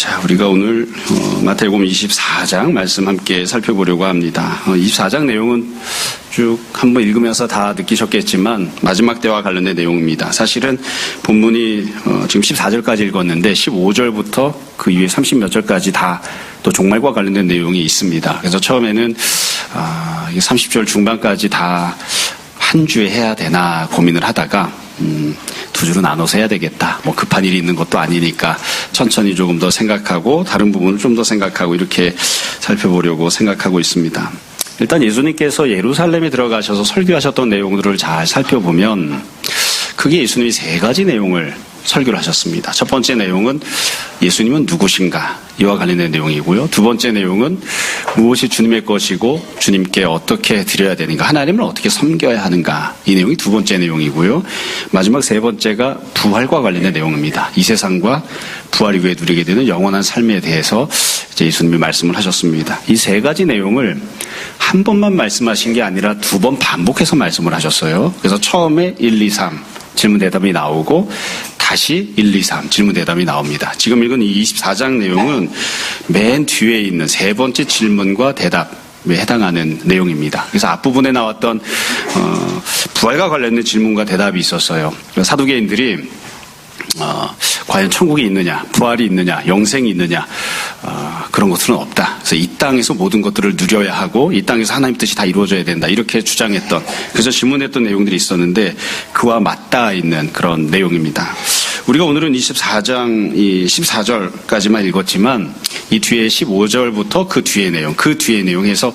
자, 우리가 오늘 마태복음 24장 말씀 함께 살펴보려고 합니다. 24장 내용은 쭉 한번 읽으면서 다 느끼셨겠지만 마지막 때와 관련된 내용입니다. 사실은 본문이 지금 14절까지 읽었는데 15절부터 그 이후에 30몇 절까지 다 또 종말과 관련된 내용이 있습니다. 그래서 처음에는 30절 중반까지 다 한 주에 해야 되나 고민을 하다가 두 주로 나눠서 해야 되겠다. 뭐 급한 일이 있는 것도 아니니까 천천히 조금 더 생각하고 다른 부분을 좀 더 생각하고 이렇게 살펴보려고 생각하고 있습니다. 일단 예수님께서 예루살렘에 들어가셔서 설교하셨던 내용들을 잘 살펴보면 크게 예수님이 세 가지 내용을 설교를 하셨습니다. 첫 번째 내용은 예수님은 누구신가 이와 관련된 내용이고요. 두 번째 내용은 무엇이 주님의 것이고 주님께 어떻게 드려야 되는가, 하나님을 어떻게 섬겨야 하는가, 이 내용이 두 번째 내용이고요. 마지막 세 번째가 부활과 관련된 내용입니다. 이 세상과 부활 이후에 누리게 되는 영원한 삶에 대해서 이제 예수님이 말씀을 하셨습니다. 이 세 가지 내용을 한 번만 말씀하신 게 아니라 두 번 반복해서 말씀을 하셨어요. 그래서 처음에 1, 2, 3 질문 대답이 나오고 다시 1, 2, 3 질문 대답이 나옵니다. 지금 읽은 이 24장 내용은 맨 뒤에 있는 세 번째 질문과 대답에 해당하는 내용입니다. 그래서 앞부분에 나왔던 부활과 관련된 질문과 대답이 있었어요. 사두개인들이 과연 천국이 있느냐, 부활이 있느냐, 영생이 있느냐, 그런 것들은 없다. 그래서 이 땅에서 모든 것들을 누려야 하고 이 땅에서 하나님 뜻이 다 이루어져야 된다. 이렇게 주장했던, 그래서 질문했던 내용들이 있었는데 그와 맞닿아 있는 그런 내용입니다. 우리가 오늘은 24장 14절까지만 읽었지만 이 뒤에 15절부터 그 뒤의 내용에서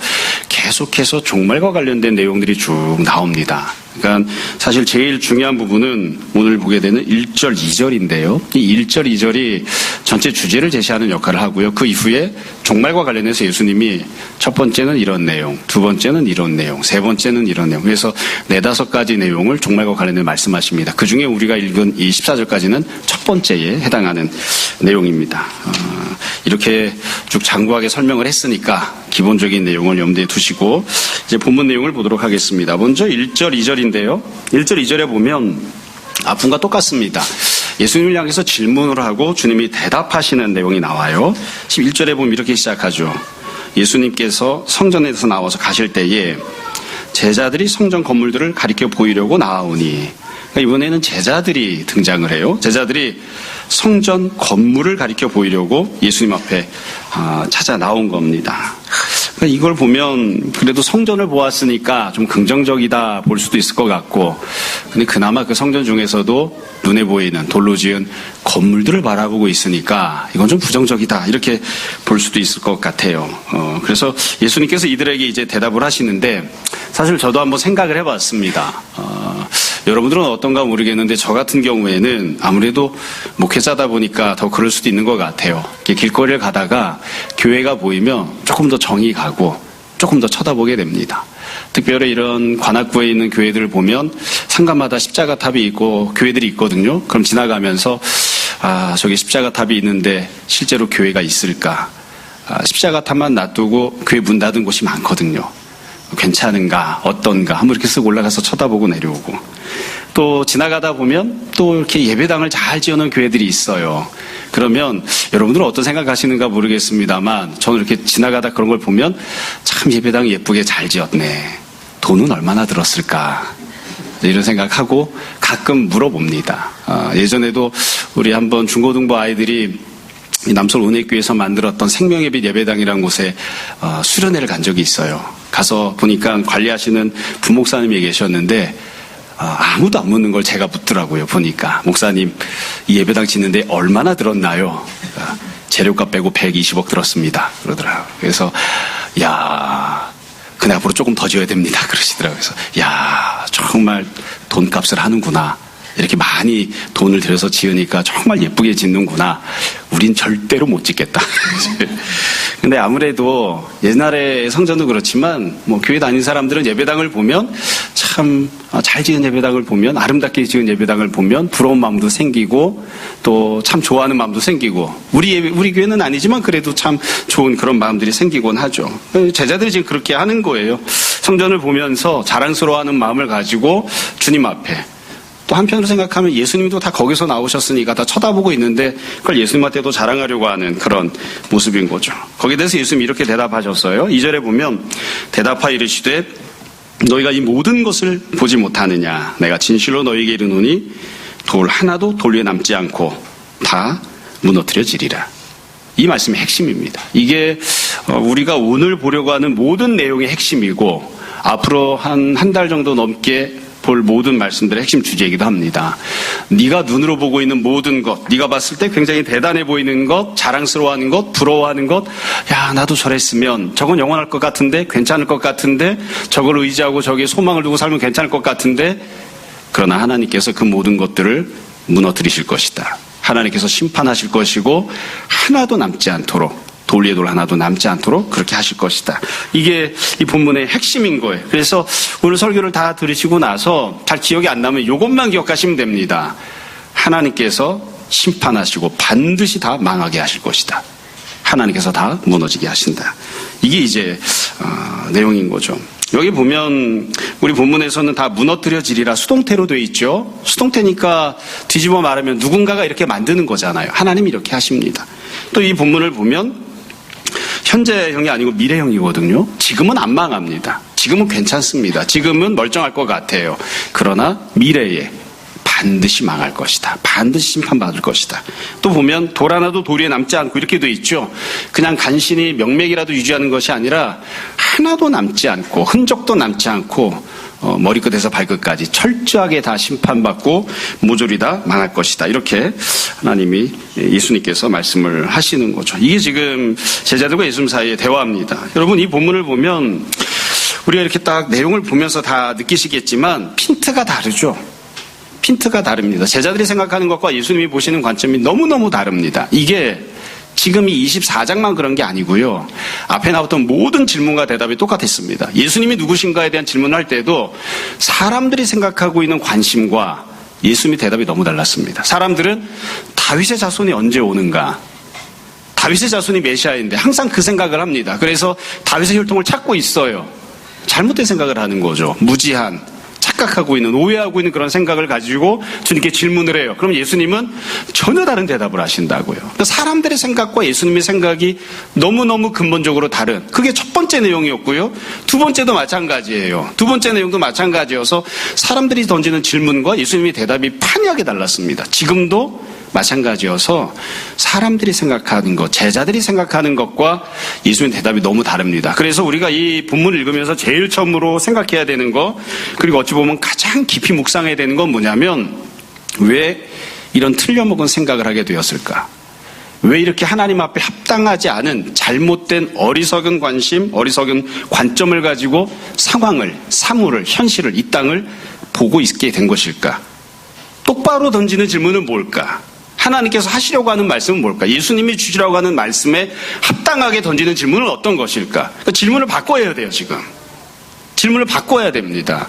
계속해서 종말과 관련된 내용들이 쭉 나옵니다. 그러니까 사실 제일 중요한 부분은 오늘 보게 되는 1절, 2절인데요. 이 1절, 2절이 전체 주제를 제시하는 역할을 하고요. 그 이후에 종말과 관련해서 예수님이 첫 번째는 이런 내용, 두 번째는 이런 내용, 세 번째는 이런 내용. 그래서 4-5가지 내용을 종말과 관련해 말씀하십니다. 그 중에 우리가 읽은 이 14절까지는 첫 번째에 해당하는 내용입니다. 이렇게 쭉 장구하게 설명을 했으니까 기본적인 내용을 염두에 두시고 이제 본문 내용을 보도록 하겠습니다. 먼저 1절, 2절인데요. 1절, 2절에 보면 앞분과 똑같습니다. 예수님을 향해서 질문을 하고 주님이 대답하시는 내용이 나와요. 11절에 보면 이렇게 시작하죠. 예수님께서 성전에서 나와서 가실 때에 제자들이 성전 건물들을 가리켜 보이려고 나아오니, 그러니까 이번에는 제자들이 등장을 해요. 제자들이 성전 건물을 가리켜 보이려고 예수님 앞에 찾아 나온 겁니다. 그러니까 이걸 보면 그래도 성전을 보았으니까 좀 긍정적이다 볼 수도 있을 것 같고, 근데 그나마 그 성전 중에서도 눈에 보이는 돌로 지은 건물들을 바라보고 있으니까 이건 좀 부정적이다 이렇게 볼 수도 있을 것 같아요. 그래서 예수님께서 이들에게 이제 대답을 하시는데, 사실 저도 한번 생각을 해봤습니다. 여러분들은 어떤가 모르겠는데 저 같은 경우에는 아무래도 목회자다 보니까 더 그럴 수도 있는 것 같아요. 길거리를 가다가 교회가 보이면 조금 더 정이 가고 조금 더 쳐다보게 됩니다. 특별히 이런 관악구에 있는 교회들을 보면 상가마다 십자가 탑이 있고 교회들이 있거든요. 그럼 지나가면서 저기 십자가 탑이 있는데 실제로 교회가 있을까? 십자가 탑만 놔두고 교회 문 닫은 곳이 많거든요. 괜찮은가, 어떤가 한번 이렇게 쓱 올라가서 쳐다보고 내려오고, 또 지나가다 보면 또 이렇게 예배당을 잘 지어놓은 교회들이 있어요. 그러면 여러분들은 어떤 생각하시는가 모르겠습니다만 저는 이렇게 지나가다 그런 걸 보면 참 예배당 예쁘게 잘 지었네, 돈은 얼마나 들었을까, 이런 생각하고 가끔 물어봅니다. 예전에도 우리 한번 중고등부 아이들이 남서울 은혜교회에서 만들었던 생명의 빛 예배당이라는 곳에 수련회를 간 적이 있어요. 가서 보니까 관리하시는 부목사님이 계셨는데 아무도 안 묻는 걸 제가 묻더라고요. 보니까 목사님 이 예배당 짓는데 얼마나 들었나요? 재료값 빼고 120억 들었습니다 그러더라고요. 그래서 야, 근데 앞으로 조금 더 지어야 됩니다 그러시더라고요. 그래서 야, 정말 돈값을 하는구나, 이렇게 많이 돈을 들여서 지으니까 정말 예쁘게 짓는구나, 우린 절대로 못 짓겠다. 근데 아무래도 옛날에 성전도 그렇지만 뭐 교회 다닌 사람들은 예배당을 보면 참 잘 지은 예배당을 보면, 아름답게 지은 예배당을 보면 부러운 마음도 생기고 또 참 좋아하는 마음도 생기고, 우리 교회는 아니지만 그래도 참 좋은 그런 마음들이 생기곤 하죠. 제자들이 지금 그렇게 하는 거예요. 성전을 보면서 자랑스러워하는 마음을 가지고 주님 앞에 또 한편으로 생각하면 예수님도 다 거기서 나오셨으니까 다 쳐다보고 있는데 그걸 예수님한테도 자랑하려고 하는 그런 모습인 거죠. 거기에 대해서 예수님이 이렇게 대답하셨어요. 2절에 보면 대답하여 이르시되 너희가 이 모든 것을 보지 못하느냐. 내가 진실로 너희에게 이르노니 돌 하나도 돌 위에 남지 않고 다 무너뜨려지리라. 이 말씀의 핵심입니다. 이게 우리가 오늘 보려고 하는 모든 내용의 핵심이고 앞으로 한 달 정도 넘게 볼 모든 말씀들의 핵심 주제이기도 합니다. 네가 눈으로 보고 있는 모든 것, 네가 봤을 때 굉장히 대단해 보이는 것, 자랑스러워하는 것, 부러워하는 것, 야 나도 저랬으면 저건 영원할 것 같은데, 괜찮을 것 같은데, 저걸 의지하고 저기에 소망을 두고 살면 괜찮을 것 같은데, 그러나 하나님께서 그 모든 것들을 무너뜨리실 것이다. 하나님께서 심판하실 것이고 하나도 남지 않도록, 돌 위에 돌 하나도 남지 않도록 그렇게 하실 것이다. 이게 이 본문의 핵심인 거예요. 그래서 오늘 설교를 다 들으시고 나서 잘 기억이 안 나면 이것만 기억하시면 됩니다. 하나님께서 심판하시고 반드시 다 망하게 하실 것이다. 하나님께서 다 무너지게 하신다. 이게 이제 내용인 거죠. 여기 보면 우리 본문에서는 다 무너뜨려지리라 수동태로 되어 있죠. 수동태니까 뒤집어 말하면 누군가가 이렇게 만드는 거잖아요. 하나님이 이렇게 하십니다. 또 이 본문을 보면 현재형이 아니고 미래형이거든요. 지금은 안 망합니다. 지금은 괜찮습니다. 지금은 멀쩡할 것 같아요. 그러나 미래에 반드시 망할 것이다. 반드시 심판받을 것이다. 또 보면 돌 하나도 돌 위에 남지 않고 이렇게 돼 있죠. 그냥 간신히 명맥이라도 유지하는 것이 아니라 하나도 남지 않고 흔적도 남지 않고 머리끝에서 발끝까지 철저하게 다 심판받고 모조리 다 망할 것이다. 이렇게 하나님이 예수님께서 말씀을 하시는 거죠. 이게 지금 제자들과 예수님 사이의 대화입니다. 여러분 이 본문을 보면 우리가 이렇게 딱 내용을 보면서 다 느끼시겠지만 핀트가 다르죠. 핀트가 다릅니다. 제자들이 생각하는 것과 예수님이 보시는 관점이 너무너무 다릅니다. 이게 지금 이 24장만 그런 게 아니고요. 앞에 나왔던 모든 질문과 대답이 똑같았습니다. 예수님이 누구신가에 대한 질문을 할 때도 사람들이 생각하고 있는 관심과 예수님의 대답이 너무 달랐습니다. 사람들은 다윗의 자손이 언제 오는가? 다윗의 자손이 메시아인데 항상 그 생각을 합니다. 그래서 다윗의 혈통을 찾고 있어요. 잘못된 생각을 하는 거죠. 무지한, 착각하고 있는, 오해하고 있는 그런 생각을 가지고 주님께 질문을 해요. 그럼 예수님은 전혀 다른 대답을 하신다고요. 그러니까 사람들의 생각과 예수님의 생각이 너무너무 근본적으로 다른, 그게 첫 번째 내용이었고요. 두 번째도 마찬가지예요. 두 번째 내용도 마찬가지여서 사람들이 던지는 질문과 예수님의 대답이 판이하게 달랐습니다. 지금도 마찬가지여서 사람들이 생각하는 것, 제자들이 생각하는 것과 예수님의 대답이 너무 다릅니다. 그래서 우리가 이 본문을 읽으면서 제일 처음으로 생각해야 되는 것, 그리고 어찌 보면 가장 깊이 묵상해야 되는 건 뭐냐면 왜 이런 틀려먹은 생각을 하게 되었을까? 왜 이렇게 하나님 앞에 합당하지 않은 잘못된 어리석은 관심, 어리석은 관점을 가지고 상황을, 사물을, 현실을, 이 땅을 보고 있게 된 것일까? 똑바로 던지는 질문은 뭘까? 하나님께서 하시려고 하는 말씀은 뭘까? 예수님이 주시라고 하는 말씀에 합당하게 던지는 질문은 어떤 것일까? 그러니까 질문을 바꿔야 돼요, 지금. 질문을 바꿔야 됩니다.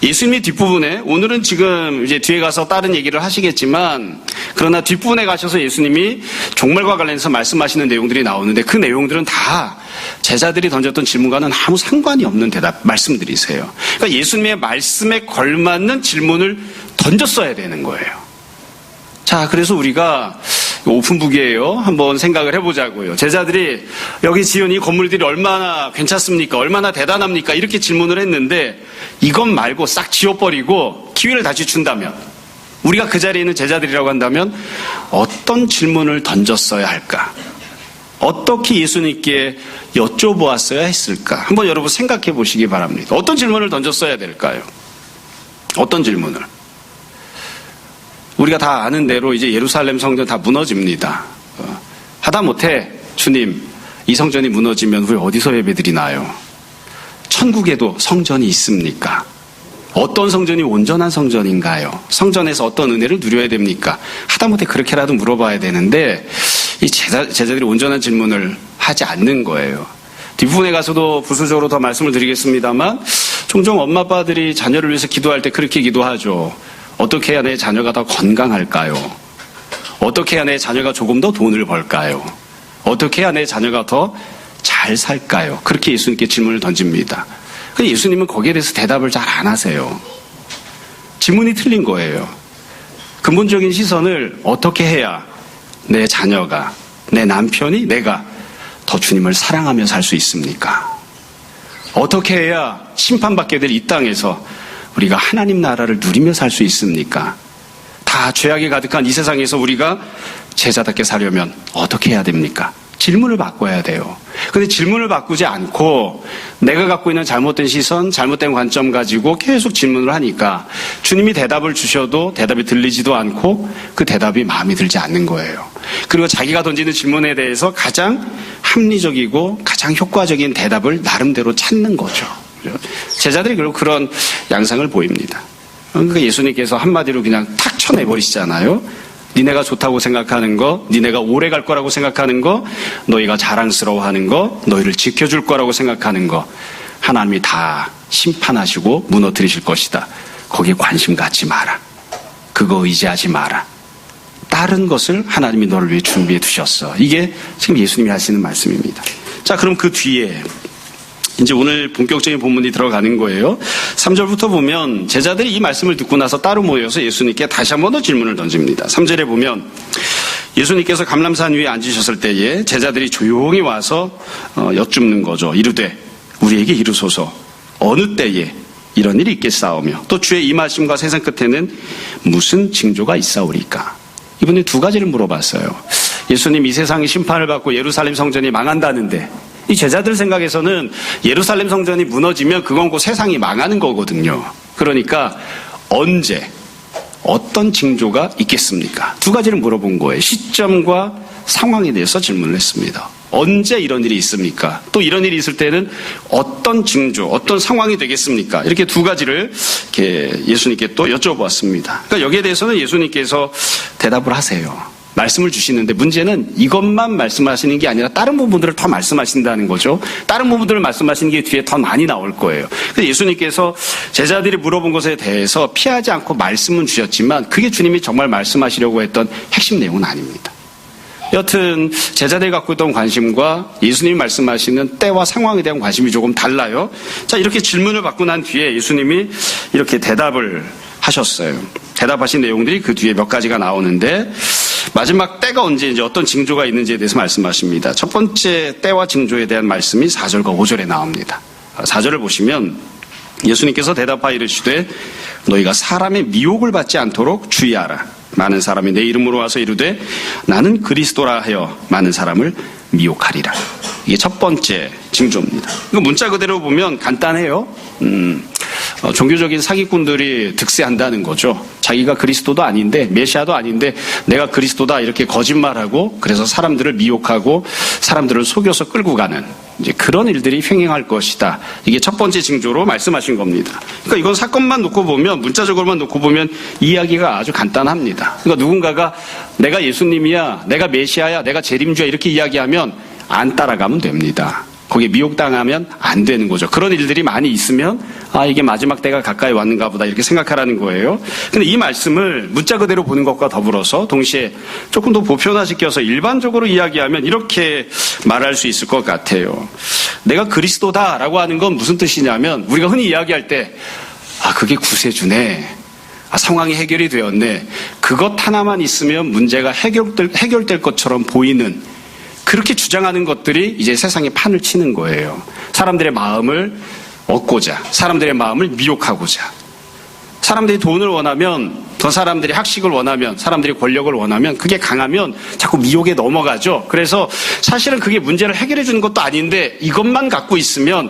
예수님이 뒷부분에, 오늘은 지금 이제 뒤에 가서 다른 얘기를 하시겠지만, 그러나 뒷부분에 가셔서 예수님이 종말과 관련해서 말씀하시는 내용들이 나오는데 그 내용들은 다 제자들이 던졌던 질문과는 아무 상관이 없는 말씀들이세요. 그러니까 예수님의 말씀에 걸맞는 질문을 던졌어야 되는 거예요. 자, 그래서 우리가 오픈북이에요. 한번 생각을 해보자고요. 제자들이 여기 지은 이 건물들이 얼마나 괜찮습니까? 얼마나 대단합니까? 이렇게 질문을 했는데 이것 말고 싹 지워버리고 기회를 다시 준다면, 우리가 그 자리에 있는 제자들이라고 한다면 어떤 질문을 던졌어야 할까? 어떻게 예수님께 여쭤보았어야 했을까? 한번 여러분 생각해 보시기 바랍니다. 어떤 질문을 던졌어야 될까요? 어떤 질문을? 우리가 다 아는 대로 이제 예루살렘 성전 다 무너집니다. 하다못해 주님, 이 성전이 무너지면 우리 어디서 예배드리나요? 천국에도 성전이 있습니까? 어떤 성전이 온전한 성전인가요? 성전에서 어떤 은혜를 누려야 됩니까? 하다못해 그렇게라도 물어봐야 되는데 이 제자들이 온전한 질문을 하지 않는 거예요. 뒷부분에 가서도 부수적으로 더 말씀을 드리겠습니다만 종종 엄마 아빠들이 자녀를 위해서 기도할 때 그렇게 기도하죠. 어떻게 해야 내 자녀가 더 건강할까요? 어떻게 해야 내 자녀가 조금 더 돈을 벌까요? 어떻게 해야 내 자녀가 더 잘 살까요? 그렇게 예수님께 질문을 던집니다. 근데 예수님은 거기에 대해서 대답을 잘 안 하세요. 질문이 틀린 거예요. 근본적인 시선을 어떻게 해야 내 자녀가, 내 남편이, 내가 더 주님을 사랑하며 살 수 있습니까? 어떻게 해야 심판받게 될 이 땅에서 우리가 하나님 나라를 누리며 살 수 있습니까? 다 죄악이 가득한 이 세상에서 우리가 제자답게 살려면 어떻게 해야 됩니까? 질문을 바꿔야 돼요. 근데 질문을 바꾸지 않고 내가 갖고 있는 잘못된 시선, 잘못된 관점 가지고 계속 질문을 하니까 주님이 대답을 주셔도 대답이 들리지도 않고 그 대답이 마음에 들지 않는 거예요. 그리고 자기가 던지는 질문에 대해서 가장 합리적이고 가장 효과적인 대답을 나름대로 찾는 거죠. 제자들이 결국 그런 양상을 보입니다. 그러니까 예수님께서 한마디로 그냥 탁 쳐내버리시잖아요. 니네가 좋다고 생각하는 거, 니네가 오래 갈 거라고 생각하는 거, 너희가 자랑스러워하는 거, 너희를 지켜줄 거라고 생각하는 거, 하나님이 다 심판하시고 무너뜨리실 것이다. 거기에 관심 갖지 마라. 그거 의지하지 마라. 다른 것을 하나님이 너를 위해 준비해 두셨어. 이게 지금 예수님이 하시는 말씀입니다. 자, 그럼 그 뒤에 이제 오늘 본격적인 본문이 들어가는 거예요. 3절부터 보면 제자들이 이 말씀을 듣고 나서 따로 모여서 예수님께 다시 한 번 더 질문을 던집니다. 3절에 보면 예수님께서 감람산 위에 앉으셨을 때에 제자들이 조용히 와서 여쭙는 거죠. 이르되 우리에게 이르소서 어느 때에 이런 일이 있겠사오며 또 주의 임하심과 세상 끝에는 무슨 징조가 있사오리까? 이번에 두 가지를 물어봤어요. 예수님 이 세상이 심판을 받고 예루살렘 성전이 망한다는데 이 제자들 생각에서는 예루살렘 성전이 무너지면 그건 곧 세상이 망하는 거거든요. 그러니까 언제 어떤 징조가 있겠습니까? 두 가지를 물어본 거예요. 시점과 상황에 대해서 질문을 했습니다. 언제 이런 일이 있습니까? 또 이런 일이 있을 때는 어떤 징조, 어떤 상황이 되겠습니까? 이렇게 두 가지를 이렇게 예수님께 또 여쭤보았습니다. 그러니까 여기에 대해서는 예수님께서 대답을 하세요. 말씀을 주시는데 문제는 이것만 말씀하시는 게 아니라 다른 부분들을 더 말씀하신다는 거죠. 다른 부분들을 말씀하시는 게 뒤에 더 많이 나올 거예요. 그래서 예수님께서 제자들이 물어본 것에 대해서 피하지 않고 말씀은 주셨지만 그게 주님이 정말 말씀하시려고 했던 핵심 내용은 아닙니다. 여튼 제자들이 갖고 있던 관심과 예수님이 말씀하시는 때와 상황에 대한 관심이 조금 달라요. 자, 이렇게 질문을 받고 난 뒤에 예수님이 이렇게 대답을 하셨어요. 대답하신 내용들이 그 뒤에 몇 가지가 나오는데 마지막 때가 언제인지 어떤 징조가 있는지에 대해서 말씀하십니다. 첫 번째 때와 징조에 대한 말씀이 4절과 5절에 나옵니다. 4절을 보시면 예수님께서 대답하여 이르시되 너희가 사람의 미혹을 받지 않도록 주의하라. 많은 사람이 내 이름으로 와서 이르되 나는 그리스도라 하여 많은 사람을 미혹하리라. 이게 첫 번째 징조입니다. 문자 그대로 보면 간단해요. 종교적인 사기꾼들이 득세한다는 거죠. 자기가 그리스도도 아닌데 메시아도 아닌데 내가 그리스도다 이렇게 거짓말하고 그래서 사람들을 미혹하고 사람들을 속여서 끌고 가는 이제 그런 일들이 횡행할 것이다. 이게 첫 번째 징조로 말씀하신 겁니다. 그러니까 이건 사건만 놓고 보면 문자적으로만 놓고 보면 이야기가 아주 간단합니다. 그러니까 누군가가 내가 예수님이야, 내가 메시아야, 내가 재림주야 이렇게 이야기하면 안 따라가면 됩니다. 거기에 미혹당하면 안 되는 거죠. 그런 일들이 많이 있으면 이게 마지막 때가 가까이 왔는가 보다 이렇게 생각하라는 거예요. 근데 이 말씀을 문자 그대로 보는 것과 더불어서 동시에 조금 더 보편화시켜서 일반적으로 이야기하면 이렇게 말할 수 있을 것 같아요. 내가 그리스도다라고 하는 건 무슨 뜻이냐면 우리가 흔히 이야기할 때 그게 구세주네. 상황이 해결이 되었네. 그것 하나만 있으면 문제가 해결될 것처럼 보이는 그렇게 주장하는 것들이 이제 세상에 판을 치는 거예요. 사람들의 마음을 얻고자, 사람들의 마음을 미혹하고자. 사람들이 돈을 원하면, 더 사람들이 학식을 원하면, 사람들이 권력을 원하면 그게 강하면 자꾸 미혹에 넘어가죠. 그래서 사실은 그게 문제를 해결해 주는 것도 아닌데 이것만 갖고 있으면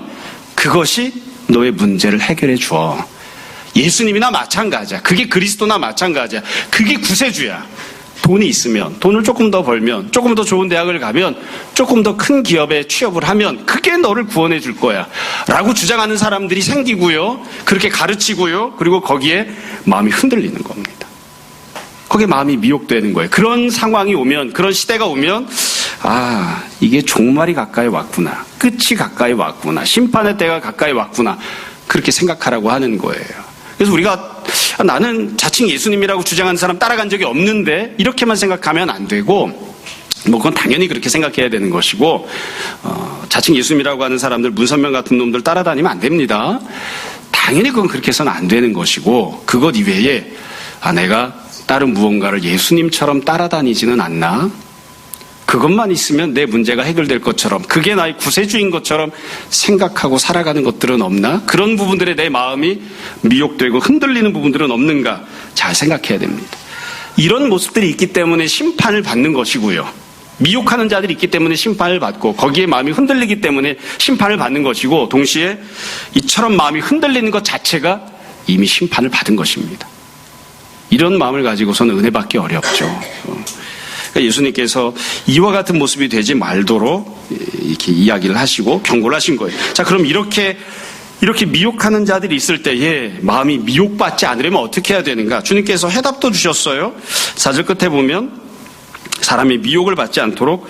그것이 너의 문제를 해결해 줘. 예수님이나 마찬가지야. 그게 그리스도나 마찬가지야. 그게 구세주야. 돈이 있으면, 돈을 조금 더 벌면, 조금 더 좋은 대학을 가면, 조금 더 큰 기업에 취업을 하면 그게 너를 구원해 줄 거야 라고 주장하는 사람들이 생기고요. 그렇게 가르치고요. 그리고 거기에 마음이 흔들리는 겁니다. 거기에 마음이 미혹되는 거예요. 그런 상황이 오면, 그런 시대가 오면 이게 종말이 가까이 왔구나. 끝이 가까이 왔구나. 심판의 때가 가까이 왔구나. 그렇게 생각하라고 하는 거예요. 그래서 우리가 나는 자칭 예수님이라고 주장하는 사람 따라간 적이 없는데 이렇게만 생각하면 안 되고 그건 당연히 그렇게 생각해야 되는 것이고 자칭 예수님이라고 하는 사람들 문선명 같은 놈들 따라다니면 안 됩니다. 다 당연히 그건 그렇게 해서는 안 되는 것이고 그것 이외에 내가 다른 무언가를 예수님처럼 따라다니지는 않나? 그것만 있으면 내 문제가 해결될 것처럼 그게 나의 구세주인 것처럼 생각하고 살아가는 것들은 없나? 그런 부분들에 내 마음이 미혹되고 흔들리는 부분들은 없는가? 잘 생각해야 됩니다. 이런 모습들이 있기 때문에 심판을 받는 것이고요. 미혹하는 자들이 있기 때문에 심판을 받고 거기에 마음이 흔들리기 때문에 심판을 받는 것이고 동시에 이처럼 마음이 흔들리는 것 자체가 이미 심판을 받은 것입니다. 이런 마음을 가지고서는 은혜 받기 어렵죠. 예수님께서 이와 같은 모습이 되지 말도록 이렇게 이야기를 하시고 경고를 하신 거예요. 자, 그럼 이렇게 미혹하는 자들이 있을 때에 마음이 미혹받지 않으려면 어떻게 해야 되는가? 주님께서 해답도 주셨어요. 4절 끝에 보면 사람이 미혹을 받지 않도록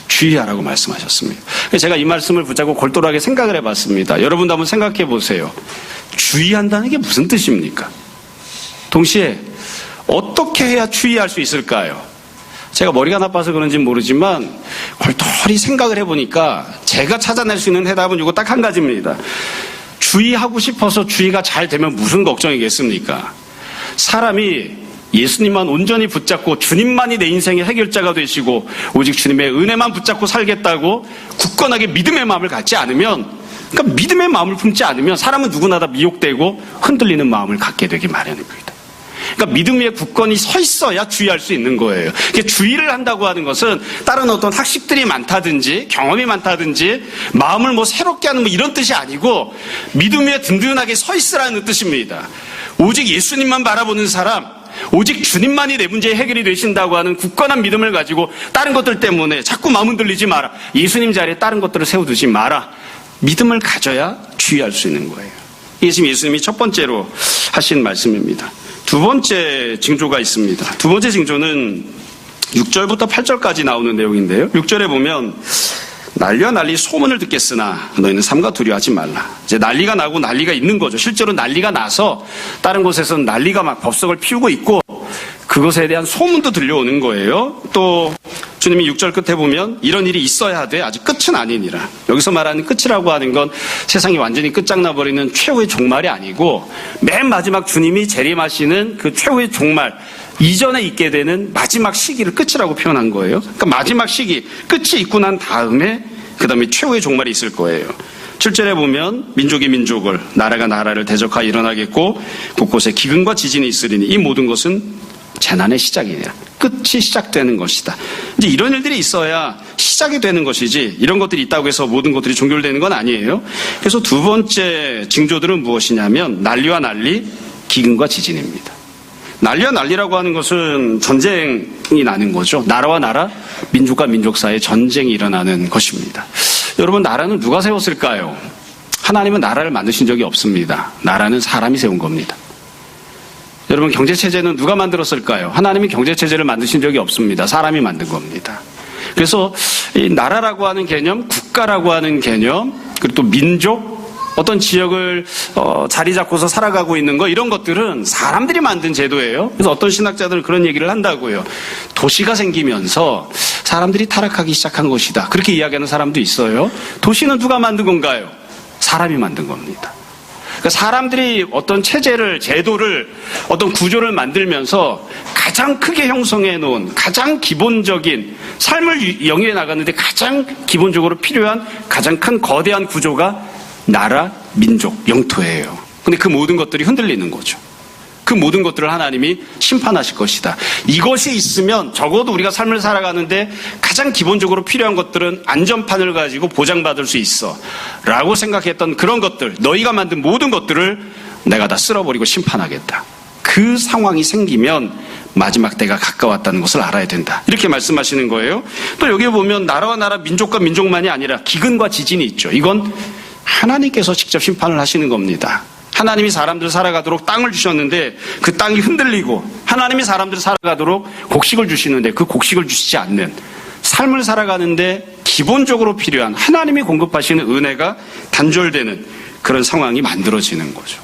주의하라고 말씀하셨습니다. 제가 이 말씀을 붙잡고 골똘하게 생각을 해봤습니다. 여러분도 한번 생각해 보세요. 주의한다는 게 무슨 뜻입니까? 동시에 어떻게 해야 주의할 수 있을까요? 제가 머리가 나빠서 그런지는 모르지만 골똘히 생각을 해보니까 제가 찾아낼 수 있는 해답은 이거 딱 한 가지입니다. 주의하고 싶어서 주의가 잘 되면 무슨 걱정이겠습니까? 사람이 예수님만 온전히 붙잡고 주님만이 내 인생의 해결자가 되시고 오직 주님의 은혜만 붙잡고 살겠다고 굳건하게 믿음의 마음을 갖지 않으면, 그러니까 믿음의 마음을 품지 않으면 사람은 누구나 다 미혹되고 흔들리는 마음을 갖게 되기 마련입니다. 그러니까 믿음 위에 굳건히 서 있어야 주의할 수 있는 거예요. 주의를 한다고 하는 것은 다른 어떤 학식들이 많다든지 경험이 많다든지 마음을 새롭게 하는 이런 뜻이 아니고 믿음 위에 든든하게 서 있으라는 뜻입니다. 오직 예수님만 바라보는 사람, 오직 주님만이 내 문제의 해결이 되신다고 하는 굳건한 믿음을 가지고 다른 것들 때문에 자꾸 마음 흔들리지 마라. 예수님 자리에 다른 것들을 세워두지 마라. 믿음을 가져야 주의할 수 있는 거예요. 이게 지금 예수님이 첫 번째로 하신 말씀입니다. 두 번째 징조가 있습니다. 두 번째 징조는 6절부터 8절까지 나오는 내용인데요. 6절에 보면 난리와 난리 소문을 듣겠으나 너희는 삼가 두려워하지 말라. 이제 난리가 나고 난리가 있는 거죠. 실제로 난리가 나서 다른 곳에서는 난리가 막 법석을 피우고 있고 그것에 대한 소문도 들려오는 거예요. 또 주님이 6절 끝에 보면 이런 일이 있어야 돼. 아직 끝은 아니니라. 여기서 말하는 끝이라고 하는 건 세상이 완전히 끝장나버리는 최후의 종말이 아니고 맨 마지막 주님이 재림하시는 그 최후의 종말 이전에 있게 되는 마지막 시기를 끝이라고 표현한 거예요. 그러니까 마지막 시기, 끝이 있고 난 다음에 그 다음에 최후의 종말이 있을 거예요. 7절에 보면 민족이 민족을, 나라가 나라를 대적하여 일어나겠고 곳곳에 기근과 지진이 있으리니 이 모든 것은 재난의 시작이니라. 끝이 시작되는 것이다. 이제 이런 일들이 있어야 시작이 되는 것이지 이런 것들이 있다고 해서 모든 것들이 종결되는 건 아니에요. 그래서 두 번째 징조들은 무엇이냐면 난리와 난리, 기근과 지진입니다. 난리와 난리라고 하는 것은 전쟁이 나는 거죠. 나라와 나라, 민족과 민족 사이에 전쟁이 일어나는 것입니다. 여러분, 나라는 누가 세웠을까요? 하나님은 나라를 만드신 적이 없습니다. 나라는 사람이 세운 겁니다. 여러분, 경제체제는 누가 만들었을까요? 하나님이 경제체제를 만드신 적이 없습니다. 사람이 만든 겁니다. 그래서 이 나라라고 하는 개념, 국가라고 하는 개념, 그리고 또 민족, 어떤 지역을 자리 잡고서 살아가고 있는 거, 이런 것들은 사람들이 만든 제도예요. 그래서 어떤 신학자들은 그런 얘기를 한다고요. 도시가 생기면서 사람들이 타락하기 시작한 것이다. 그렇게 이야기하는 사람도 있어요. 도시는 누가 만든 건가요? 사람이 만든 겁니다. 그러니까 사람들이 어떤 체제를, 제도를, 어떤 구조를 만들면서 가장 크게 형성해 놓은 가장 기본적인 삶을 영위해 나가는데 가장 기본적으로 필요한 가장 큰 거대한 구조가 나라, 민족, 영토예요. 근데 그 모든 것들이 흔들리는 거죠. 그 모든 것들을 하나님이 심판하실 것이다. 이것이 있으면 적어도 우리가 삶을 살아가는데 가장 기본적으로 필요한 것들은 안전판을 가지고 보장받을 수 있어 라고 생각했던 그런 것들, 너희가 만든 모든 것들을 내가 다 쓸어버리고 심판하겠다. 그 상황이 생기면 마지막 때가 가까웠다는 것을 알아야 된다. 이렇게 말씀하시는 거예요. 또 여기 보면 나라와 나라, 민족과 민족만이 아니라 기근과 지진이 있죠. 이건 하나님께서 직접 심판을 하시는 겁니다. 하나님이 사람들 살아가도록 땅을 주셨는데 그 땅이 흔들리고, 하나님이 사람들 살아가도록 곡식을 주시는데 그 곡식을 주시지 않는, 삶을 살아가는데 기본적으로 필요한 하나님이 공급하시는 은혜가 단절되는 그런 상황이 만들어지는 거죠.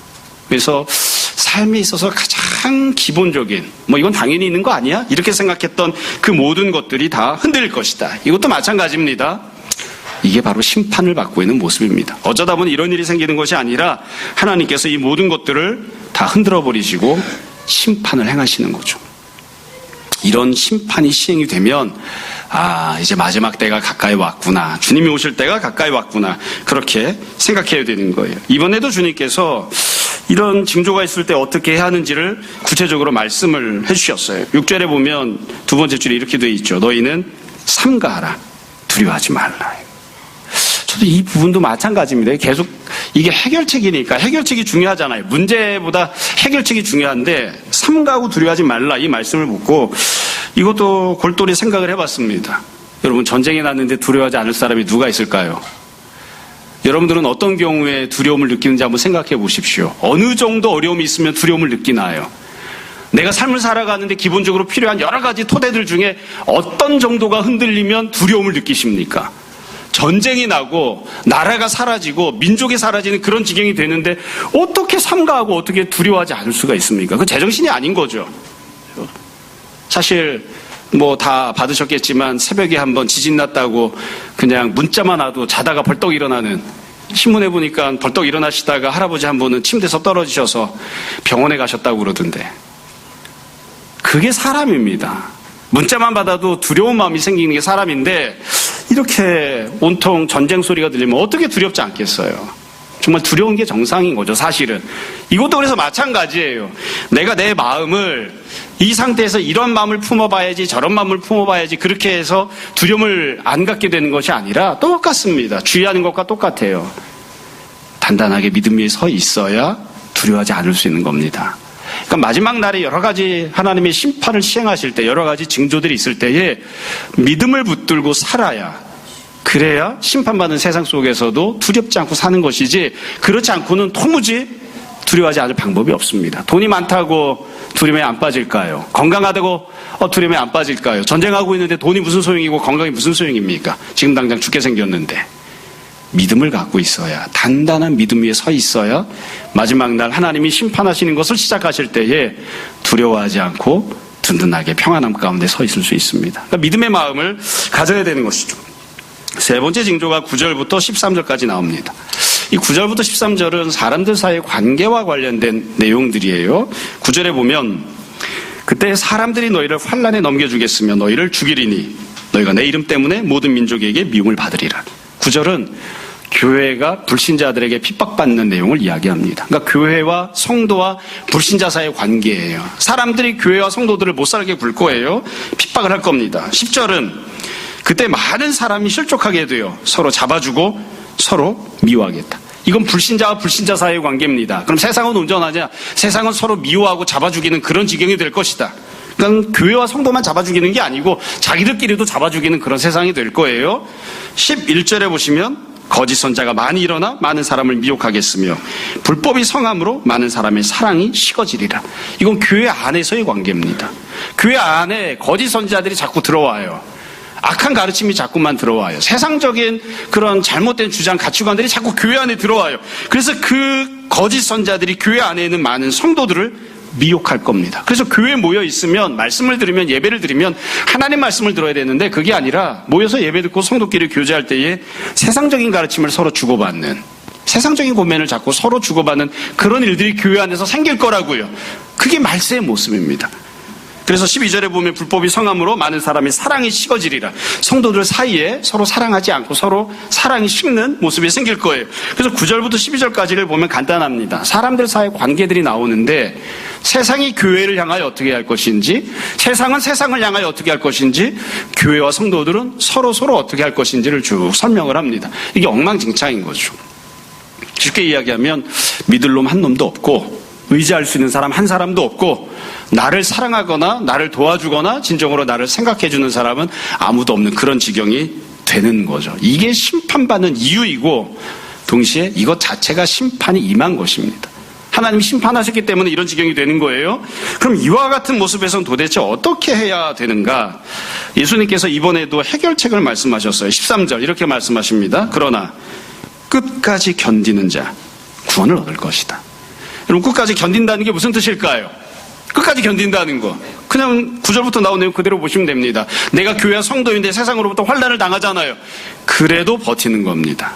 그래서 삶에 있어서 가장 기본적인, 이건 당연히 있는 거 아니야? 이렇게 생각했던 그 모든 것들이 다 흔들릴 것이다. 이것도 마찬가지입니다. 이게 바로 심판을 받고 있는 모습입니다. 어쩌다 보니 이런 일이 생기는 것이 아니라 하나님께서 이 모든 것들을 다 흔들어 버리시고 심판을 행하시는 거죠. 이런 심판이 시행이 되면 이제 마지막 때가 가까이 왔구나. 주님이 오실 때가 가까이 왔구나. 그렇게 생각해야 되는 거예요. 이번에도 주님께서 이런 징조가 있을 때 어떻게 해야 하는지를 구체적으로 말씀을 해주셨어요. 6절에 보면 두 번째 줄에 이렇게 되어 있죠. 너희는 삼가하라. 두려워하지 말라. 저도 이 부분도 마찬가지입니다. 계속 이게 해결책이니까 해결책이 중요하잖아요. 문제보다 해결책이 중요한데 삼가하고 두려워하지 말라 이 말씀을 묻고 이것도 골똘히 생각을 해봤습니다. 여러분 전쟁이 났는데 두려워하지 않을 사람이 누가 있을까요? 여러분들은 어떤 경우에 두려움을 느끼는지 한번 생각해 보십시오. 어느 정도 어려움이 있으면 두려움을 느끼나요? 내가 삶을 살아가는데 기본적으로 필요한 여러 가지 토대들 중에 어떤 정도가 흔들리면 두려움을 느끼십니까? 전쟁이 나고 나라가 사라지고 민족이 사라지는 그런 지경이 되는데 어떻게 삼가하고 어떻게 두려워하지 않을 수가 있습니까? 그 제정신이 아닌 거죠. 사실 다 받으셨겠지만 새벽에 한번 지진 났다고 그냥 문자만 와도 자다가 벌떡 일어나는, 신문에 보니까 벌떡 일어나시다가 할아버지 한 분은 침대에서 떨어지셔서 병원에 가셨다고 그러던데, 그게 사람입니다. 문자만 받아도 두려운 마음이 생기는 게 사람인데 이렇게 온통 전쟁 소리가 들리면 어떻게 두렵지 않겠어요? 정말 두려운 게 정상인 거죠, 사실은. 이것도 그래서 마찬가지예요. 내가 내 마음을 이 상태에서 이런 마음을 품어봐야지 저런 마음을 품어봐야지 그렇게 해서 두려움을 안 갖게 되는 것이 아니라 똑같습니다. 주의하는 것과 똑같아요. 단단하게 믿음 위에 서 있어야 두려워하지 않을 수 있는 겁니다. 그러니까 마지막 날에 여러 가지 하나님의 심판을 시행하실 때 여러 가지 징조들이 있을 때에 믿음을 붙들고 살아야, 그래야 심판받는 세상 속에서도 두렵지 않고 사는 것이지, 그렇지 않고는 도무지 두려워하지 않을 방법이 없습니다. 돈이 많다고 두려움에 안 빠질까요? 건강하다고 두려움에 안 빠질까요? 전쟁하고 있는데 돈이 무슨 소용이고 건강이 무슨 소용입니까? 지금 당장 죽게 생겼는데. 믿음을 갖고 있어야, 단단한 믿음 위에 서 있어야 마지막 날 하나님이 심판하시는 것을 시작하실 때에 두려워하지 않고 든든하게 평안함 가운데 서 있을 수 있습니다. 그러니까 믿음의 마음을 가져야 되는 것이죠. 세 번째 징조가 9절부터 13절까지 나옵니다. 이 9절부터 13절은 사람들 사이의 관계와 관련된 내용들이에요. 9절에 보면 그때 사람들이 너희를 환난에 넘겨주겠으며 너희를 죽이리니 너희가 내 이름 때문에 모든 민족에게 미움을 받으리라. 9절은 교회가 불신자들에게 핍박받는 내용을 이야기합니다. 그러니까 교회와 성도와 불신자 사이의 관계예요. 사람들이 교회와 성도들을 못 살게 굴 거예요. 핍박을 할 겁니다. 10절은 그때 많은 사람이 실족하게 돼요. 서로 잡아주고 서로 미워하겠다. 이건 불신자와 불신자 사이의 관계입니다. 그럼 세상은 온전하냐? 세상은 서로 미워하고 잡아주기는 그런 지경이 될 것이다. 그러니까 교회와 성도만 잡아주기는 게 아니고 자기들끼리도 잡아주기는 그런 세상이 될 거예요. 11절에 보시면 거짓 선자가 많이 일어나 많은 사람을 미혹하겠으며 불법이 성함으로 많은 사람의 사랑이 식어지리라. 이건 교회 안에서의 관계입니다. 교회 안에 거짓 선자들이 자꾸 들어와요. 악한 가르침이 자꾸만 들어와요. 세상적인 그런 잘못된 주장, 가치관들이 자꾸 교회 안에 들어와요. 그래서 그 거짓 선자들이 교회 안에 있는 많은 성도들을 미혹할 겁니다. 그래서 교회에 모여 있으면, 말씀을 들으면, 예배를 드리면 하나님 말씀을 들어야 되는데 그게 아니라 모여서 예배 듣고 성도끼리 교제할 때에 세상적인 가르침을 서로 주고받는, 세상적인 고면을 자꾸 서로 주고받는 그런 일들이 교회 안에서 생길 거라고요. 그게 말세의 모습입니다. 그래서 12절에 보면 불법이 성함으로 많은 사람의 사랑이 식어지리라. 성도들 사이에 서로 사랑하지 않고 서로 사랑이 식는 모습이 생길 거예요. 그래서 9절부터 12절까지를 보면 간단합니다. 사람들 사이의 관계들이 나오는데 세상이 교회를 향하여 어떻게 할 것인지, 세상은 세상을 향하여 어떻게 할 것인지, 교회와 성도들은 서로 어떻게 할 것인지를 쭉 설명을 합니다. 이게 엉망진창인 거죠. 쉽게 이야기하면 믿을 놈 한 놈도 없고 의지할 수 있는 사람 한 사람도 없고 나를 사랑하거나 나를 도와주거나 진정으로 나를 생각해주는 사람은 아무도 없는 그런 지경이 되는 거죠. 이게 심판받는 이유이고 동시에 이것 자체가 심판이 임한 것입니다. 하나님이 심판하셨기 때문에 이런 지경이 되는 거예요. 그럼 이와 같은 모습에서는 도대체 어떻게 해야 되는가? 예수님께서 이번에도 해결책을 말씀하셨어요. 13절 이렇게 말씀하십니다. 그러나 끝까지 견디는 자 구원을 얻을 것이다. 여러분, 끝까지 견딘다는 게 무슨 뜻일까요? 끝까지 견딘다는 거. 그냥 9절부터 나온 내용 그대로 보시면 됩니다. 내가 교회와 성도인데 세상으로부터 환난을 당하잖아요. 그래도 버티는 겁니다.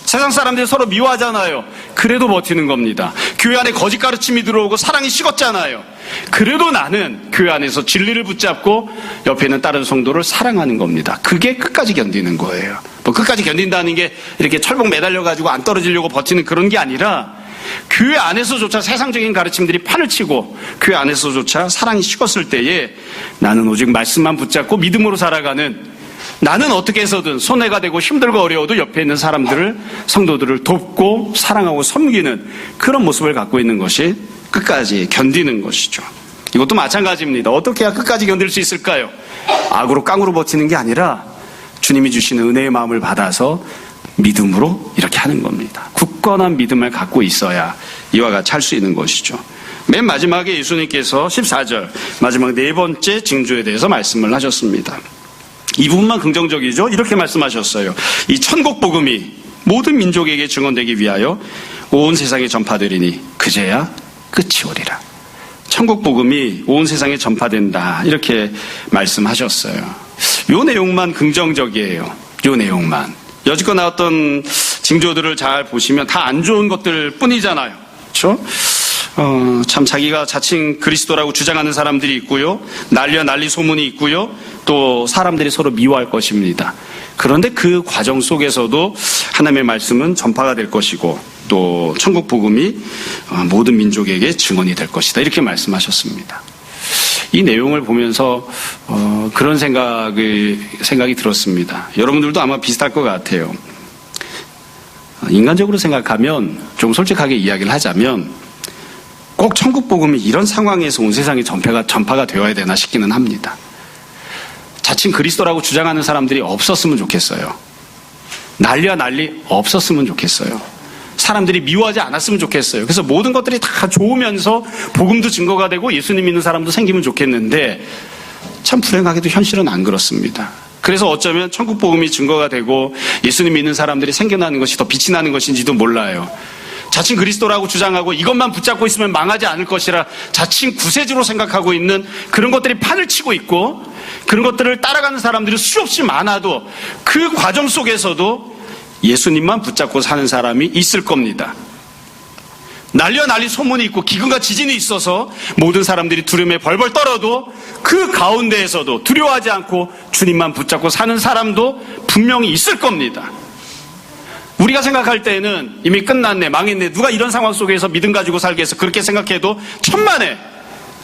세상 사람들이 서로 미워하잖아요. 그래도 버티는 겁니다. 교회 안에 거짓 가르침이 들어오고 사랑이 식었잖아요. 그래도 나는 교회 안에서 진리를 붙잡고 옆에 있는 다른 성도를 사랑하는 겁니다. 그게 끝까지 견디는 거예요. 뭐 끝까지 견딘다는 게 이렇게 철봉 매달려가지고 안 떨어지려고 버티는 그런 게 아니라 교회 안에서조차 세상적인 가르침들이 판을 치고 교회 안에서조차 사랑이 식었을 때에 나는 오직 말씀만 붙잡고 믿음으로 살아가는, 나는 어떻게 해서든 손해가 되고 힘들고 어려워도 옆에 있는 사람들을, 성도들을 돕고 사랑하고 섬기는 그런 모습을 갖고 있는 것이 끝까지 견디는 것이죠. 이것도 마찬가지입니다. 어떻게 해야 끝까지 견딜 수 있을까요? 악으로 깡으로 버티는 게 아니라 주님이 주시는 은혜의 마음을 받아서 믿음으로 이렇게 하는 겁니다. 굳건한 믿음을 갖고 있어야 이와 같이 할 수 있는 것이죠. 맨 마지막에 예수님께서 14절 마지막 네 번째 징조에 대해서 말씀을 하셨습니다. 이 부분만 긍정적이죠. 이렇게 말씀하셨어요. 이 천국 복음이 모든 민족에게 증언되기 위하여 온 세상에 전파되리니 그제야 끝이 오리라. 천국 복음이 온 세상에 전파된다, 이렇게 말씀하셨어요. 요 내용만 긍정적이에요. 요 내용만. 여지껏 나왔던 징조들을 잘 보시면 다 안 좋은 것들 뿐이잖아요. 그렇죠? 참 자기가 자칭 그리스도라고 주장하는 사람들이 있고요. 난리와 난리 소문이 있고요. 또 사람들이 서로 미워할 것입니다. 그런데 그 과정 속에서도 하나님의 말씀은 전파가 될 것이고 또 천국 복음이 모든 민족에게 증언이 될 것이다, 이렇게 말씀하셨습니다. 이 내용을 보면서 그런 생각이 들었습니다. 여러분들도 아마 비슷할 것 같아요. 인간적으로 생각하면, 좀 솔직하게 이야기를 하자면 꼭 천국 복음이 이런 상황에서 온 세상에 전파가 되어야 되나 싶기는 합니다. 자칭 그리스도라고 주장하는 사람들이 없었으면 좋겠어요. 난리와 난리 없었으면 좋겠어요. 사람들이 미워하지 않았으면 좋겠어요. 그래서 모든 것들이 다 좋으면서 복음도 증거가 되고 예수님 믿는 사람도 생기면 좋겠는데 참 불행하게도 현실은 안 그렇습니다. 그래서 어쩌면 천국 복음이 증거가 되고 예수님 믿는 사람들이 생겨나는 것이 더 빛이 나는 것인지도 몰라요. 자칭 그리스도라고 주장하고 이것만 붙잡고 있으면 망하지 않을 것이라 자칭 구세주로 생각하고 있는 그런 것들이 판을 치고 있고, 그런 것들을 따라가는 사람들이 수없이 많아도 그 과정 속에서도 예수님만 붙잡고 사는 사람이 있을 겁니다. 난리와 난리 소문이 있고 기근과 지진이 있어서 모든 사람들이 두려움에 벌벌 떨어도 그 가운데에서도 두려워하지 않고 주님만 붙잡고 사는 사람도 분명히 있을 겁니다. 우리가 생각할 때는 이미 끝났네, 망했네, 누가 이런 상황 속에서 믿음 가지고 살겠어, 그렇게 생각해도 천만에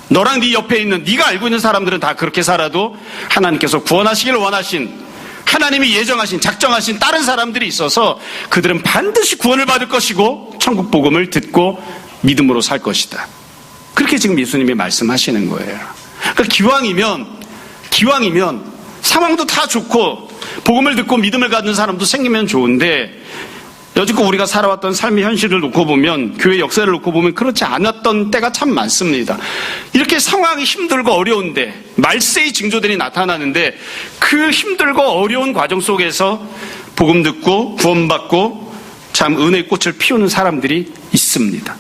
너랑 네 옆에 있는 네가 알고 있는 사람들은 다 그렇게 살아도 하나님께서 구원하시길 원하신, 하나님이 예정하신, 작정하신 다른 사람들이 있어서 그들은 반드시 구원을 받을 것이고 천국 복음을 듣고 믿음으로 살 것이다. 그렇게 지금 예수님이 말씀하시는 거예요. 그러니까 기왕이면 상황도 다 좋고 복음을 듣고 믿음을 갖는 사람도 생기면 좋은데, 여지껏 우리가 살아왔던 삶의 현실을 놓고 보면, 교회 역사를 놓고 보면 그렇지 않았던 때가 참 많습니다. 이렇게 상황이 힘들고 어려운데 말세의 징조들이 나타나는데 그 힘들고 어려운 과정 속에서 복음 듣고 구원받고 참 은혜의 꽃을 피우는 사람들이 있습니다.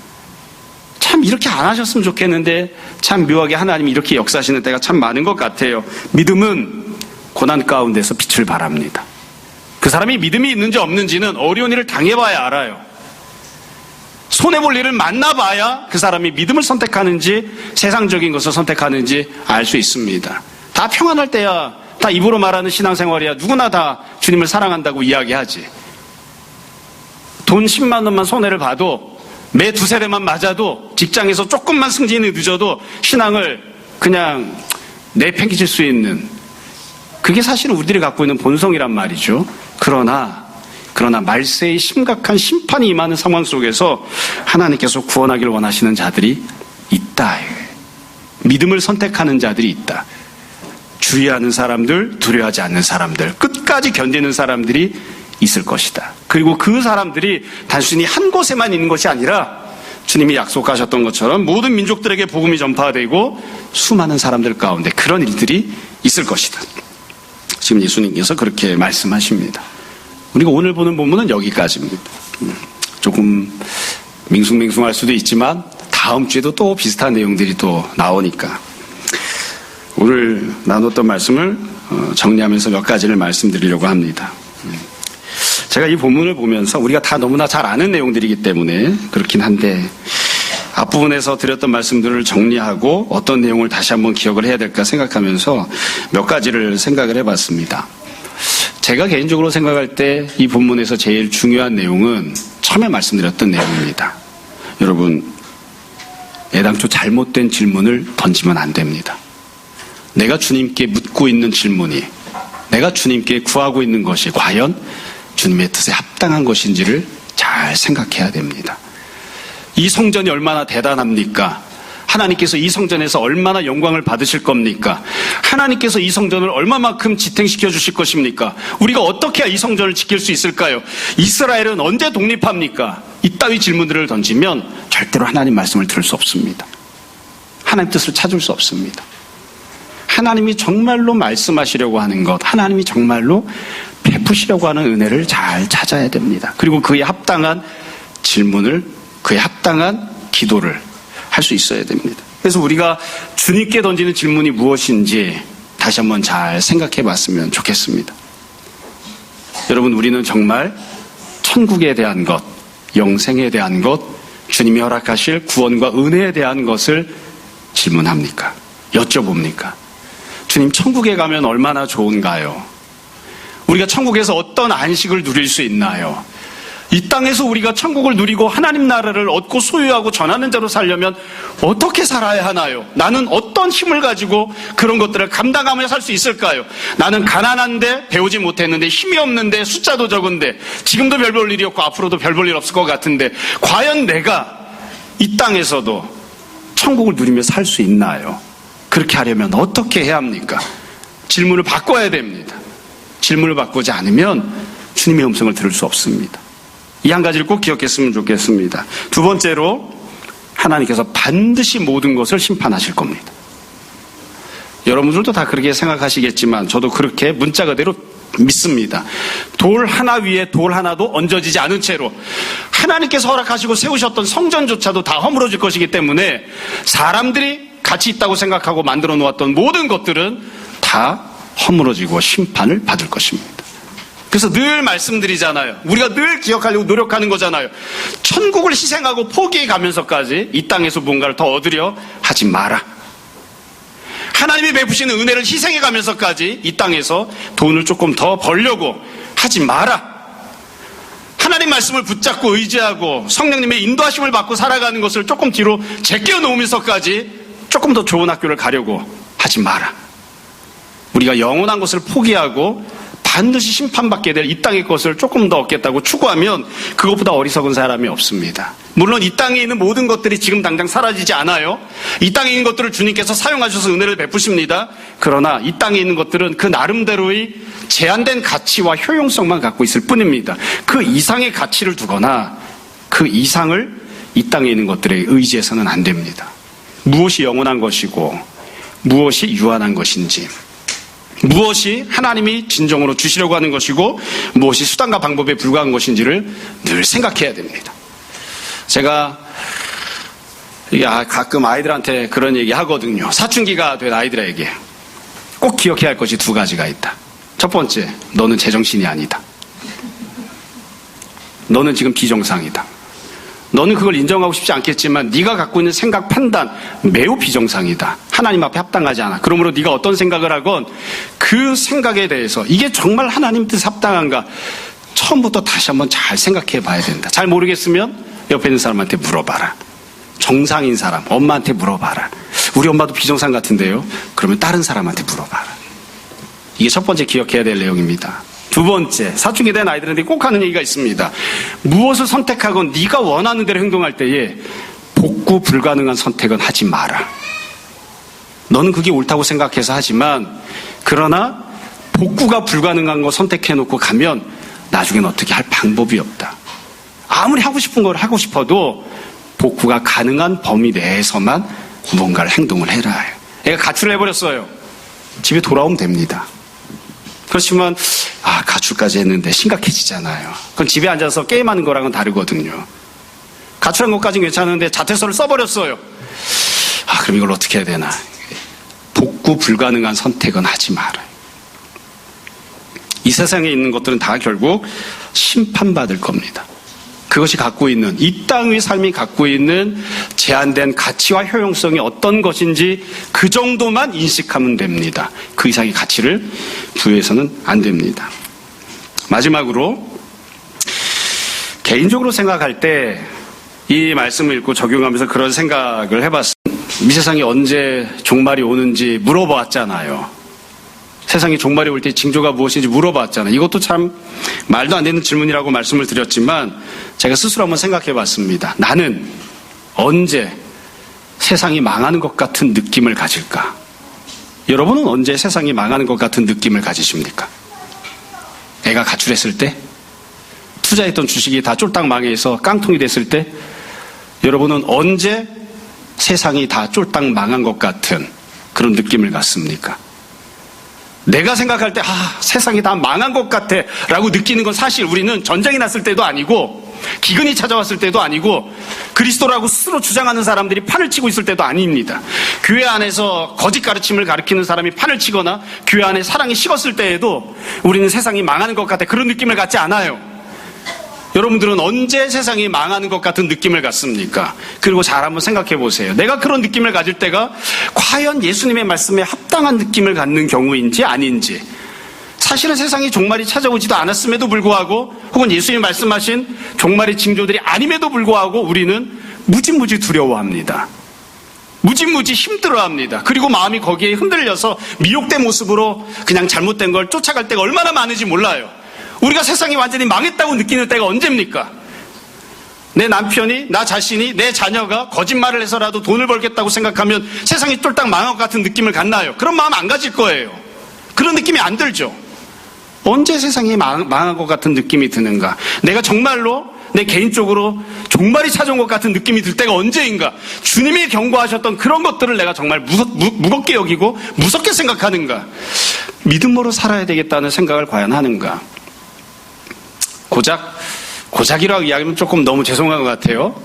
참 이렇게 안 하셨으면 좋겠는데 참 묘하게 하나님이 이렇게 역사하시는 때가 참 많은 것 같아요. 믿음은 고난 가운데서 빛을 발합니다. 그 사람이 믿음이 있는지 없는지는 어려운 일을 당해봐야 알아요. 손해볼 일을 만나봐야 그 사람이 믿음을 선택하는지 세상적인 것을 선택하는지 알 수 있습니다. 다 평안할 때야, 다 입으로 말하는 신앙생활이야 누구나 다 주님을 사랑한다고 이야기하지. 돈 10만 원만 손해를 봐도, 매 두세 대만 맞아도, 직장에서 조금만 승진이 늦어도 신앙을 그냥 내팽개칠 수 있는, 그게 사실은 우리들이 갖고 있는 본성이란 말이죠. 그러나 말세의 심각한 심판이 임하는 상황 속에서 하나님께서 구원하기를 원하시는 자들이 있다. 믿음을 선택하는 자들이 있다. 주의하는 사람들, 두려워하지 않는 사람들, 끝까지 견디는 사람들이 있을 것이다. 그리고 그 사람들이 단순히 한 곳에만 있는 것이 아니라 주님이 약속하셨던 것처럼 모든 민족들에게 복음이 전파되고 수많은 사람들 가운데 그런 일들이 있을 것이다. 지금 예수님께서 그렇게 말씀하십니다. 우리가 오늘 보는 본문은 여기까지입니다. 조금 밍숭맹숭할 수도 있지만 다 다음 주에도 또 비슷한 내용들이 또 나오니까 오늘 나눴던 말씀을 정리하면서 몇 가지를 말씀드리려고 합니다. 제가 이 본문을 보면서 우리가 다 너무나 잘 아는 내용들이기 때문에 그렇긴 한데 앞부분에서 드렸던 말씀들을 정리하고 어떤 내용을 다시 한번 기억을 해야 될까 생각하면서 몇 가지를 생각을 해봤습니다. 제가 개인적으로 생각할 때 이 본문에서 제일 중요한 내용은 처음에 말씀드렸던 내용입니다. 여러분, 애당초 잘못된 질문을 던지면 안 됩니다. 내가 주님께 묻고 있는 질문이, 내가 주님께 구하고 있는 것이 과연 주님의 뜻에 합당한 것인지를 잘 생각해야 됩니다. 이 성전이 얼마나 대단합니까? 하나님께서 이 성전에서 얼마나 영광을 받으실 겁니까? 하나님께서 이 성전을 얼마만큼 지탱시켜 주실 것입니까? 우리가 어떻게 해야 이 성전을 지킬 수 있을까요? 이스라엘은 언제 독립합니까? 이따위 질문들을 던지면 절대로 하나님 말씀을 들을 수 없습니다. 하나님 뜻을 찾을 수 없습니다. 하나님이 정말로 말씀하시려고 하는 것, 하나님이 정말로 베푸시려고 하는 은혜를 잘 찾아야 됩니다. 그리고 그에 합당한 질문을, 그에 합당한 기도를 할 수 있어야 됩니다. 그래서 우리가 주님께 던지는 질문이 무엇인지 다시 한번 잘 생각해 봤으면 좋겠습니다. 여러분, 우리는 정말 천국에 대한 것, 영생에 대한 것, 주님이 허락하실 구원과 은혜에 대한 것을 질문합니까? 여쭤봅니까? 주님, 천국에 가면 얼마나 좋은가요? 우리가 천국에서 어떤 안식을 누릴 수 있나요? 이 땅에서 우리가 천국을 누리고 하나님 나라를 얻고 소유하고 전하는 자로 살려면 어떻게 살아야 하나요? 나는 어떤 힘을 가지고 그런 것들을 감당하며 살 수 있을까요? 나는 가난한데 배우지 못했는데 힘이 없는데 숫자도 적은데 지금도 별 볼 일이 없고 앞으로도 별 볼 일 없을 것 같은데 과연 내가 이 땅에서도 천국을 누리며 살 수 있나요? 그렇게 하려면 어떻게 해야 합니까? 질문을 바꿔야 됩니다. 질문을 바꾸지 않으면 주님의 음성을 들을 수 없습니다. 이 한 가지를 꼭 기억했으면 좋겠습니다. 두 번째로, 하나님께서 반드시 모든 것을 심판하실 겁니다. 여러분들도 다 그렇게 생각하시겠지만 저도 그렇게 문자 그대로 믿습니다. 돌 하나 위에 돌 하나도 얹어지지 않은 채로 하나님께서 허락하시고 세우셨던 성전조차도 다 허물어질 것이기 때문에 사람들이 가치 있다고 생각하고 만들어 놓았던 모든 것들은 다 허물어지고 심판을 받을 것입니다. 그래서 늘 말씀드리잖아요. 우리가 늘 기억하려고 노력하는 거잖아요. 천국을 희생하고 포기해 가면서까지 이 땅에서 뭔가를 더 얻으려 하지 마라. 하나님이 베푸시는 은혜를 희생해 가면서까지 이 땅에서 돈을 조금 더 벌려고 하지 마라. 하나님 말씀을 붙잡고 의지하고 성령님의 인도하심을 받고 살아가는 것을 조금 뒤로 제껴 놓으면서까지 조금 더 좋은 학교를 가려고 하지 마라. 우리가 영원한 것을 포기하고 반드시 심판받게 될 이 땅의 것을 조금 더 얻겠다고 추구하면 그것보다 어리석은 사람이 없습니다. 물론 이 땅에 있는 모든 것들이 지금 당장 사라지지 않아요. 이 땅에 있는 것들을 주님께서 사용하셔서 은혜를 베푸십니다. 그러나 이 땅에 있는 것들은 그 나름대로의 제한된 가치와 효용성만 갖고 있을 뿐입니다. 그 이상의 가치를 두거나 그 이상을 이 땅에 있는 것들에 의지해서는 안 됩니다. 무엇이 영원한 것이고 무엇이 유한한 것인지, 무엇이 하나님이 진정으로 주시려고 하는 것이고 무엇이 수단과 방법에 불과한 것인지를 늘 생각해야 됩니다. 제가 가끔 아이들한테 그런 얘기 하거든요. 사춘기가 된 아이들에게 꼭 기억해야 할 것이 두 가지가 있다. 첫 번째, 너는 제정신이 아니다. 너는 지금 비정상이다. 너는 그걸 인정하고 싶지 않겠지만 네가 갖고 있는 생각, 판단 매우 비정상이다. 하나님 앞에 합당하지 않아. 그러므로 네가 어떤 생각을 하건 그 생각에 대해서 이게 정말 하나님 뜻 합당한가 처음부터 다시 한번 잘 생각해 봐야 된다. 잘 모르겠으면 옆에 있는 사람한테 물어봐라. 정상인 사람, 엄마한테 물어봐라. 우리 엄마도 비정상 같은데요. 그러면 다른 사람한테 물어봐라. 이게 첫 번째 기억해야 될 내용입니다. 두 번째, 사춘기 된 아이들한테 꼭 하는 얘기가 있습니다. 무엇을 선택하건 네가 원하는 대로 행동할 때에 복구 불가능한 선택은 하지 마라. 너는 그게 옳다고 생각해서 하지만 그러나 복구가 불가능한 거 선택해놓고 가면 나중엔 어떻게 할 방법이 없다. 아무리 하고 싶은 걸 하고 싶어도 복구가 가능한 범위 내에서만 뭔가를 행동을 해라. 애가 가출을 해버렸어요. 집에 돌아오면 됩니다. 그렇지만 가출까지 했는데 심각해지잖아요. 그건 집에 앉아서 게임하는 거랑은 다르거든요. 가출한 것까지는 괜찮은데 자퇴서를 써버렸어요. 그럼 이걸 어떻게 해야 되나. 복구 불가능한 선택은 하지 말아요. 이 세상에 있는 것들은 다 결국 심판받을 겁니다. 그것이 갖고 있는, 이 땅의 삶이 갖고 있는 제한된 가치와 효용성이 어떤 것인지 그 정도만 인식하면 됩니다. 그 이상의 가치를 부여해서는 안 됩니다. 마지막으로 개인적으로 생각할 때 이 말씀을 읽고 적용하면서 그런 생각을 해봤습니다. 이 세상이 언제 종말이 오는지 물어봤잖아요. 세상에 종말이 올 때 징조가 무엇인지 물어봤잖아요. 이것도 참 말도 안 되는 질문이라고 말씀을 드렸지만 제가 스스로 한번 생각해 봤습니다. 나는 언제 세상이 망하는 것 같은 느낌을 가질까? 여러분은 언제 세상이 망하는 것 같은 느낌을 가지십니까? 애가 가출했을 때? 투자했던 주식이 다 쫄딱 망해서 깡통이 됐을 때? 여러분은 언제 세상이 다 쫄딱 망한 것 같은 그런 느낌을 갖습니까? 내가 생각할 때 세상이 다 망한 것 같아 라고 느끼는 건 사실 우리는 전쟁이 났을 때도 아니고 기근이 찾아왔을 때도 아니고 그리스도라고 스스로 주장하는 사람들이 판을 치고 있을 때도 아닙니다. 교회 안에서 거짓 가르침을 가르치는 사람이 판을 치거나 교회 안에 사랑이 식었을 때에도 우리는 세상이 망하는 것 같아 그런 느낌을 갖지 않아요. 여러분들은 언제 세상이 망하는 것 같은 느낌을 갖습니까? 그리고 잘 한번 생각해 보세요. 내가 그런 느낌을 가질 때가 과연 예수님의 말씀에 합당한 느낌을 갖는 경우인지 아닌지. 사실은 세상이 종말이 찾아오지도 않았음에도 불구하고 혹은 예수님이 말씀하신 종말의 징조들이 아님에도 불구하고 우리는 무지무지 두려워합니다. 무지무지 힘들어합니다. 그리고 마음이 거기에 흔들려서 미혹된 모습으로 그냥 잘못된 걸 쫓아갈 때가 얼마나 많은지 몰라요. 우리가 세상이 완전히 망했다고 느끼는 때가 언제입니까? 내 남편이, 나 자신이, 내 자녀가 거짓말을 해서라도 돈을 벌겠다고 생각하면 세상이 쫄딱 망한 것 같은 느낌을 갖나요? 그런 마음 안 가질 거예요. 그런 느낌이 안 들죠. 언제 세상이 망한 것 같은 느낌이 드는가? 내가 정말로 내 개인적으로 종말이 찾아온 것 같은 느낌이 들 때가 언제인가? 주님이 경고하셨던 그런 것들을 내가 정말 무겁게 여기고 무섭게 생각하는가? 믿음으로 살아야 되겠다는 생각을 과연 하는가? 고작이라고 이야기하면 조금 너무 죄송한 것 같아요.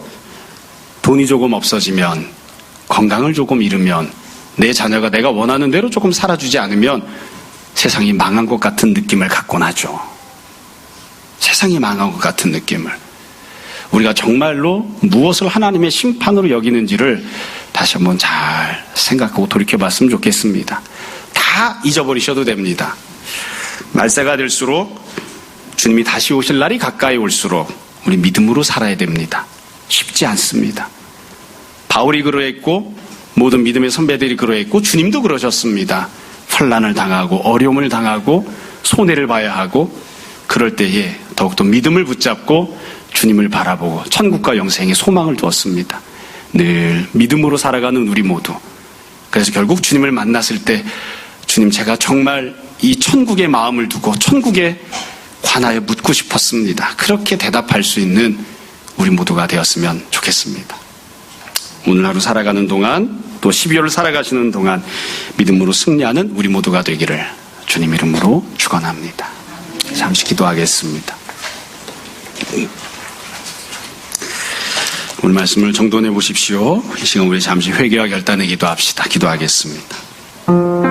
돈이 조금 없어지면, 건강을 조금 잃으면, 내 자녀가 내가 원하는 대로 조금 살아주지 않으면 세상이 망한 것 같은 느낌을 갖곤 하죠. 세상이 망한 것 같은 느낌을. 우리가 정말로 무엇을 하나님의 심판으로 여기는지를 다시 한번 잘 생각하고 돌이켜봤으면 좋겠습니다. 다 잊어버리셔도 됩니다. 말세가 될수록 주님이 다시 오실 날이 가까이 올수록 우리 믿음으로 살아야 됩니다. 쉽지 않습니다. 바울이 그러했고 모든 믿음의 선배들이 그러했고 주님도 그러셨습니다. 환난을 당하고 어려움을 당하고 손해를 봐야 하고 그럴 때에 더욱더 믿음을 붙잡고 주님을 바라보고 천국과 영생에 소망을 두었습니다. 늘 믿음으로 살아가는 우리 모두. 그래서 결국 주님을 만났을 때 주님 제가 정말 이 천국의 마음을 두고 천국에 관하여 묻고 싶었습니다. 그렇게 대답할 수 있는 우리 모두가 되었으면 좋겠습니다. 오늘 하루 살아가는 동안 또 12월을 살아가시는 동안 믿음으로 승리하는 우리 모두가 되기를 주님 이름으로 축원합니다. 잠시 기도하겠습니다. 오늘 말씀을 정돈해 보십시오. 이 시간 우리 잠시 회개와 결단의 기도합시다. 기도하겠습니다.